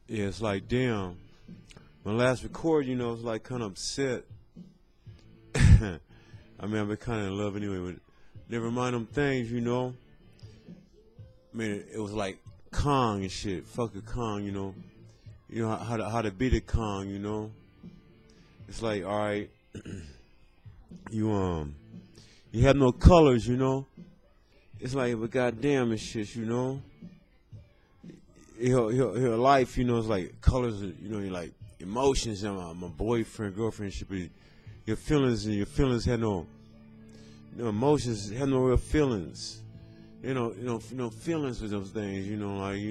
Yeah, it's like, damn. My last record, you know, was like kind of upset. I mean, I've been kind of in love anyway, but never mind them things, you know. I mean, it was like Kong and shit. Fuck a Kong, you know. You know how to beat a Kong, you know. It's like, all right, you you have no colors, you know. It's like, but goddamn and shit, you know. Your life, you know, it's like colors, you know, you're like emotions. And my boyfriend, girlfriend, shit, but your feelings had no emotions, had no real feelings. No feelings with those things. You know, like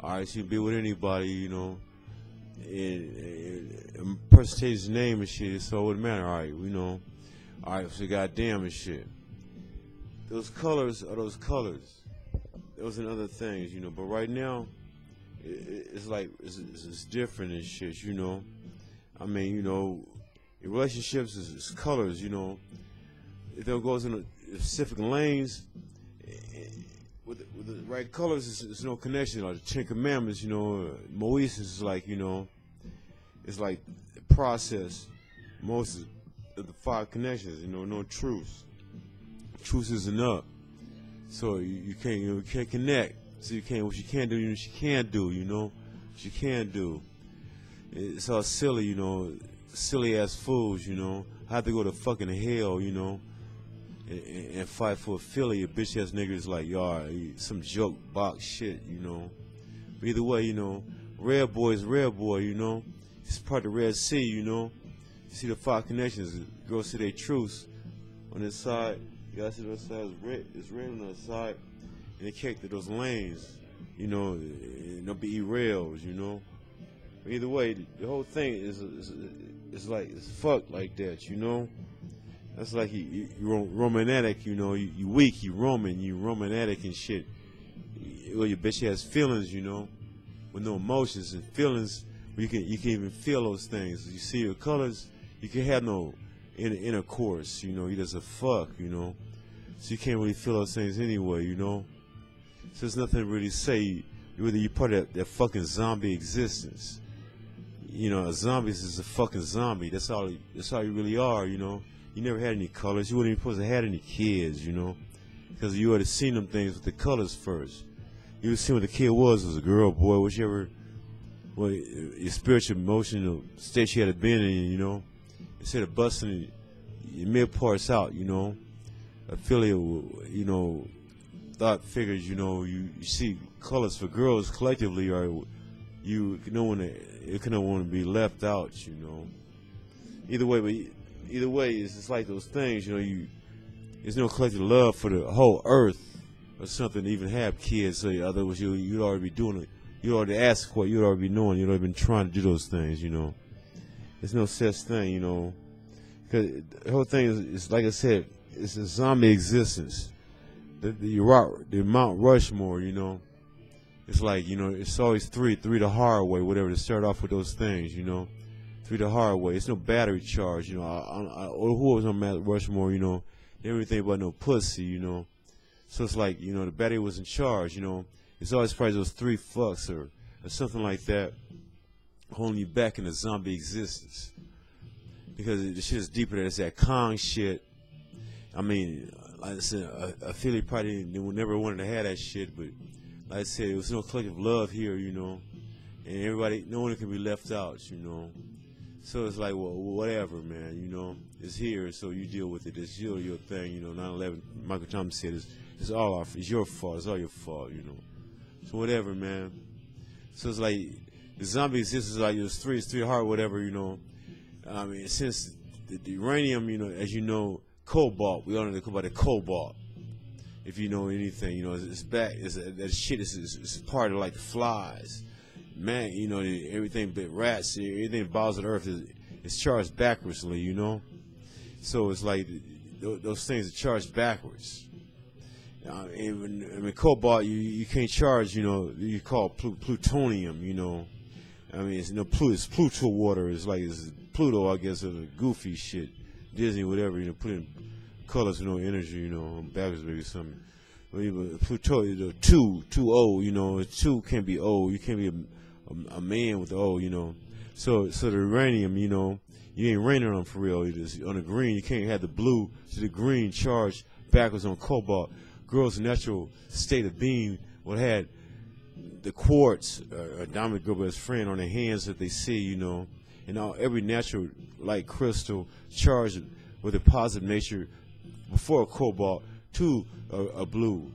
all right, she be with anybody, you know. A person takes his name and shit, so it wouldn't matter. All right, all right, so goddamn and shit. Those colors are those colors. Those and other things, you know. But right now, it's like it's different and shit, you know. I mean, you know, in relationships is colors, you know. If it goes in specific lanes, with the right colors, there's no connection. Like the Ten Commandments, you know, Moises is like, you know, it's like the process. Most of the five connections, you know, no truth. Truth isn't up. So you can't connect. So what you can't do, you know, what you can't do, you know, what you can't do. It's all silly, you know, silly ass fools, you know. I have to go to fucking hell, you know, and fight for a Philly. A bitch ass niggas like y'all, some joke box shit, you know. But either way, you know, red boy is red boy, you know. It's part of the Red Sea, you know. You see the five connections. Girls see their truths on this side. You guys see the other side is red on the other side. And they kick to those lanes, you know, and they'll be rails, you know. But either way, the whole thing is like, it's fucked like that, you know. That's like you romantic, you know. You weak, you romantic and shit. Well, your bitch has feelings, you know, with no emotions and feelings. You can even feel those things. You see your colors, you can have no intercourse, you know. You just a fuck, you know. So you can't really feel those things anyway, you know. So there's nothing to really say. You're part of that fucking zombie existence. You know, a zombie is a fucking zombie. That's all you really are, you know. You never had any colors. You wouldn't even supposed to have any kids, you know. Because you already seen them things with the colors first. You would see what the kid was a girl, boy, whichever, well, your spiritual emotional state you had been in, you know. Instead of busting your mid parts out, you know. Affiliate, you know, thought figures, you know, you see colors for girls collectively, or you don't want to be left out, you know. Either way, it's just like those things, you know. There's no collective love for the whole earth or something to even have kids. So otherwise, you'd already be doing it. You'd already asked for it. You'd already be knowing. You'd already been trying to do those things, you know. There's no such thing, you know. Because the whole thing is like I said, it's a zombie existence. The Mount Rushmore, you know. It's like, you know, it's always three the hard way, whatever, to start off with those things, you know. Three the hard way. It's no battery charge, you know. Who was on Mount Rushmore, you know. They didn't think about no pussy, you know. So it's like, you know, the battery was in charge, you know. It's always probably those three fucks or something like that holding you back in a zombie existence. Because the shit is deeper than it's that Kong shit. I mean, like I said, I feel he probably never wanted to have that shit, but like I said, there was no collective love here, you know, and everybody, no one can be left out, you know. So it's like, well, whatever, man, you know, it's here, so you deal with it. It's your thing, you know. 9/11, Michael Thomas said, it's all it's your fault. It's all your fault, you know. So whatever, man. So it's like the zombie existence is like it's three hard, whatever, you know. I mean, since the uranium, you know, as you know. Cobalt, we all know about the cobalt. If you know anything, you know, it's back. That shit is part of like the flies, man. You know, everything but rats, everything that bothers the earth is charged backwardsly, you know. So it's like those things are charged backwards. I mean, cobalt, you can't charge. You know, you call plutonium. You know, I mean, it's it's Pluto water. It's Pluto, I guess, or the goofy shit. Disney, whatever, you know, put in colors, you know, energy, you know, backwards maybe something. But Pluto, you know, two O, you know, two can't be O. You can't be a man with So the uranium, you ain't raining on them for real. On the green, you can't have the blue to the green charged backwards on cobalt. Girls' natural state of being would have had the quartz, a diamond girl best friend, on their hands that they see, and every natural light crystal charged with a positive nature before a cobalt to a blue,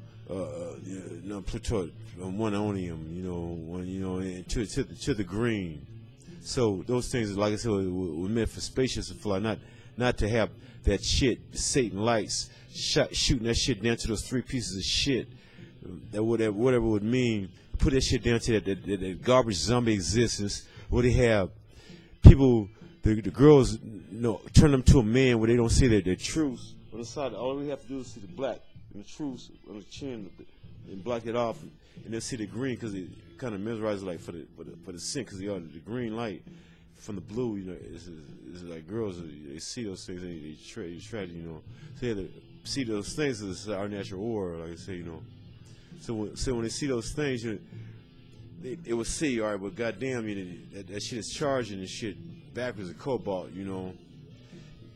plutonium, one to the green. So those things, like I said, were meant for spacious flight, not to have that shit, Satan lights, shooting that shit down to those 3 pieces of shit, that whatever it would mean. Put that shit down to that garbage zombie existence where they have people, the girls, turn them to a man where they don't see their truth. On the side, all we have to do is see the black and the truth on the chin and block it off, and then see the green because it kind of mesmerizes like for the sin, because the green light from the blue, is like girls, they see those things and they try to, so they have to see those things as our natural aura, like I say, So when they see those things, they will see, all right, but goddamn, that shit is charging and shit backwards of cobalt,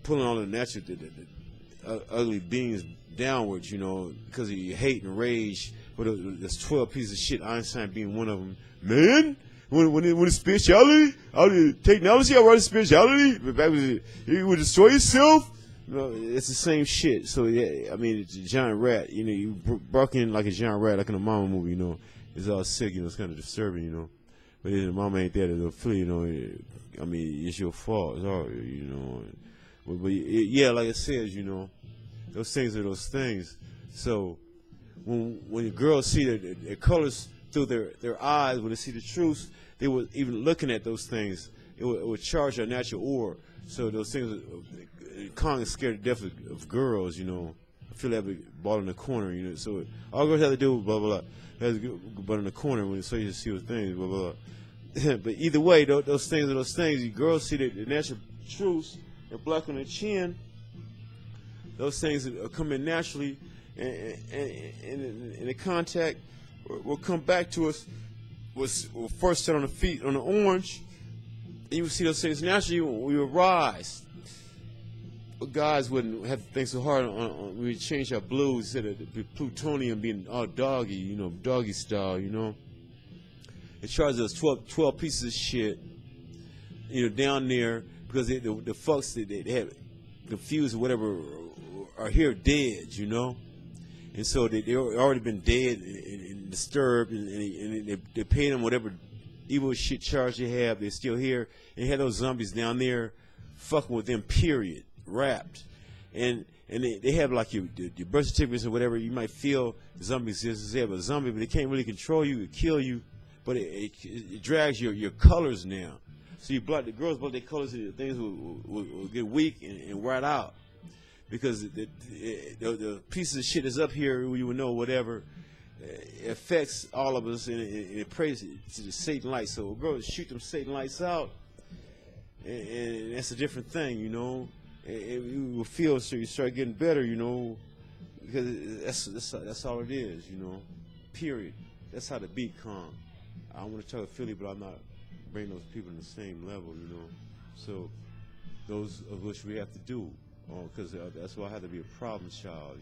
pulling all the natural, the ugly beings downwards, because of your hate and rage. But there's 12 pieces of shit, Einstein being one of them. Man, when the spirituality, technology, I write spirituality, but backwards, you would destroy yourself. It's the same shit. So yeah, I mean, it's a giant rat. You bark in like a giant rat, like in a mama movie. It's all sick. It's kind of disturbing. But the mama ain't there to flee. I mean, it's your fault. It's all But yeah, like it says, those things are those things. So when the girls see their colors through their eyes, when they see the truth, they were even looking at those things. It would charge their natural aura. So those things. Kong is scared to death of girls, I feel that ball in the corner, So all girls have to do, blah, blah, blah. Has to go butt in the corner when so you see those things, blah, blah, blah. But either way, those things are those things. You girls see the natural truths, they're black on their chin. Those things are coming naturally, and the contact will come back to us. We'll first set on the feet on the orange, and you will see those things naturally. We will rise. Guys wouldn't have to think so hard on we change our blues instead of the plutonium being all doggy, doggy style, It charges us 12 pieces of shit, down there, because the fucks that they have confused or whatever are here dead, And so they already been dead and disturbed, and they pay them whatever evil shit charge they have. They're still here, and they have those zombies down there fucking with them, period. Wrapped, and they have like your birth certificates or whatever. You might feel zombies exist. They have a zombie, but they can't really control you, it kill you, but it drags your colors now. So you block the girls, block their colors, and things will get weak and rot out, because the pieces of shit that's up here, you would know whatever, it affects all of us, and it prays to the Satan light. So girls shoot them Satan lights out, and that's a different thing, You will feel, so you start getting better, because that's all it is, period. That's how the beat come. I want to talk to Philly, but I'm not bringing those people in the same level, So those of which we have to do, because that's why I have to be a problem child,